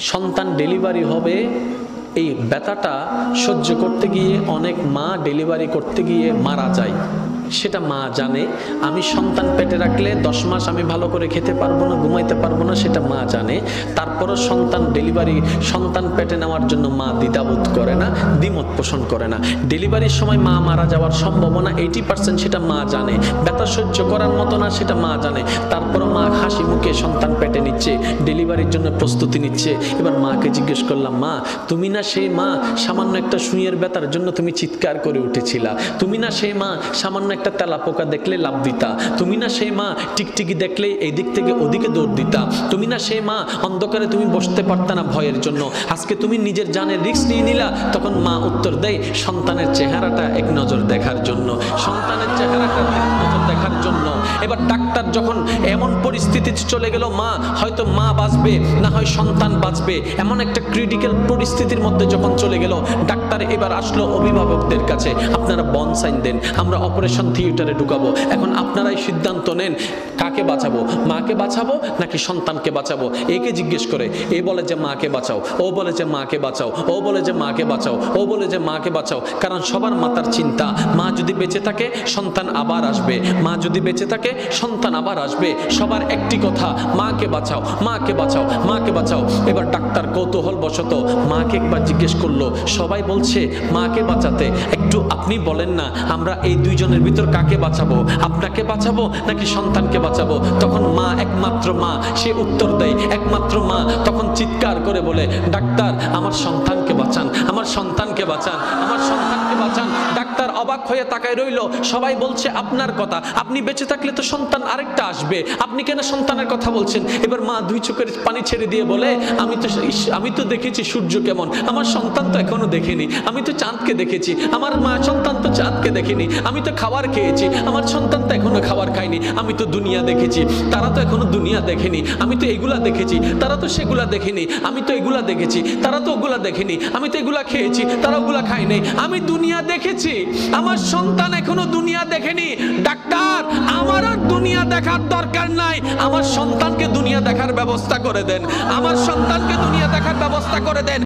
সন্তান ডেলিভারি হবে, এই ব্যথাটা সহ্য করতে গিয়ে অনেক মা ডেলিভারি করতে গিয়ে মারা যায়। সেটা মা জানে। আমি সন্তান পেটে রাখলে 10 মাস আমি ভালো করে খেতে পারবো না, ঘুমাইতে পারবো না, সেটা মা জানে। তারপরও সন্তান পেটে নেওয়ার জন্য মা দ্বিধাবোধ করে না, দ্বিমত পোষণ করে না। ডেলিভারির সময় মা মারা যাওয়ার সম্ভাবনা 80%, সেটা মা জানে। ব্যথা সহ্য করার মতো না, সেটা মা জানে। তারপরও মা হাসি মুখে সন্তান পেটে নিচ্ছে, ডেলিভারির জন্য প্রস্তুতি নিচ্ছে। এবার মাকে জিজ্ঞেস করলাম, মা তুমি না সেই মা সামান্য একটা সুইয়ের ব্যথার জন্য তুমি চিৎকার করে উঠেছিলা? তুমি না সেই মা সামান্য একটা তেলাপোকা দেখলে লাভ দিতা? তুমি না সেই মা টিকটিকি দেখলে এই দিক থেকে ওদিকে দৌড় দিতা? তুমি না সেই মা অন্ধকারে তুমি বসতে পারতা না ভয়ের জন্য? আজকে তুমি নিজের জানের রিস্ক নিয়ে নিলা। তখন মা উত্তর দেয়, সন্তানের চেহারাটা এক নজর দেখার জন্য, সন্তানের চেহারাটা এক নজর দেখার জন্য। এবার ডাক্তার যখন এমন পরিস্থিতিতে চলে গেল, মা হয়তো মা বাঁচবে না হয় সন্তান বাঁচবে, এমন একটা ক্রিটিক্যাল পরিস্থিতির মধ্যে যখন চলে গেল, ডাক্তার এবার আসলো অভিভাবকদের কাছে, আপনারা বন সাইন দেন, আমরা অপারেশন থিয়েটারে ঢুকাবো। এখন আপনারাই সিদ্ধান্ত নেন, কাকে বাঁচাবো? মাকে বাঁচাবো নাকি সন্তানকে বাঁচাবো? একে জিজ্ঞেস করে, এ বলে যে মাকে বাঁচাও, ও বলে যে মাকে বাঁচাও, ও বলে যে মাকে বাঁচাও, ও বলে যে মাকে বাঁচাও। কারণ সবার মাথার চিন্তা, মা যদি বেঁচে থাকে সন্তান আবার আসবে, মা যদি বেঁচে থাকে সন্তান আবার আসবে। সবার একটি কথা, মাকে বাঁচাও, মাকে বাঁচাও, মাকে বাঁচাও। এবার ডাক্তার কৌতূহল বশত মাকে একবার জিজ্ঞেস করলো, সবাই বলছে মাকে বাঁচাতে, একটু আপনি বলেন না আমরা এই দুইজনের ভিতর কাকে বাঁচাবো? আপনাকে বাঁচাবো নাকি সন্তানকে বাঁচাবো? তখন মা, একমাত্র মা, সে উত্তর দেয়, একমাত্র মা তখন চিৎকার করে বলে, ডাক্তার আমার সন্তানকে বাঁচান, আমার সন্তানকে বাঁচান, আমার সন্তানকে বাঁচান। ডাক্তার অবাক হয়ে তাকায় রইল। সবাই বলছে আপনার কথা, আপনি বেঁচে থাকলে তো সন্তান আরেকটা আসবে, আপনি কেন সন্তানের কথা বলছেন? এবার মা দুই চোখের পানি ছেড়ে দিয়ে বলে, আমি তো দেখেছি সূর্য কেমন, আমার সন্তান তো এখনো দেখেনি। আমি তো চাঁদকে দেখেছি, আমার মা সন্তান তো চাঁদকে দেখেনি। আমি তো খাবার খেয়েছি, আমার সন্তান তো এখনো খাবার খায়নি। আমি তো দুনিয়া দেখেছি, তারা তো এখনো দুনিয়া দেখেনি। আমি তো এগুলা দেখেছি, তারা তো সেগুলা দেখেনি। আমি তো এগুলা দেখেছি, তারা তো ওগুলা দেখেনি। আমি তো এগুলা খেয়েছি, তারা ওগুলা খায় নাই। আমি দুনিয়া দেখেছি, আমার সন্তান এখনো দুনিয়া দেখেনি। ডাক্তার আমার আর দুনিয়া দেখার দরকার নাই, আমার সন্তানকে দুনিয়া দেখার ব্যবস্থা করে দেন, আমার সন্তানকে দুনিয়া দেখার ব্যবস্থা করে দেন।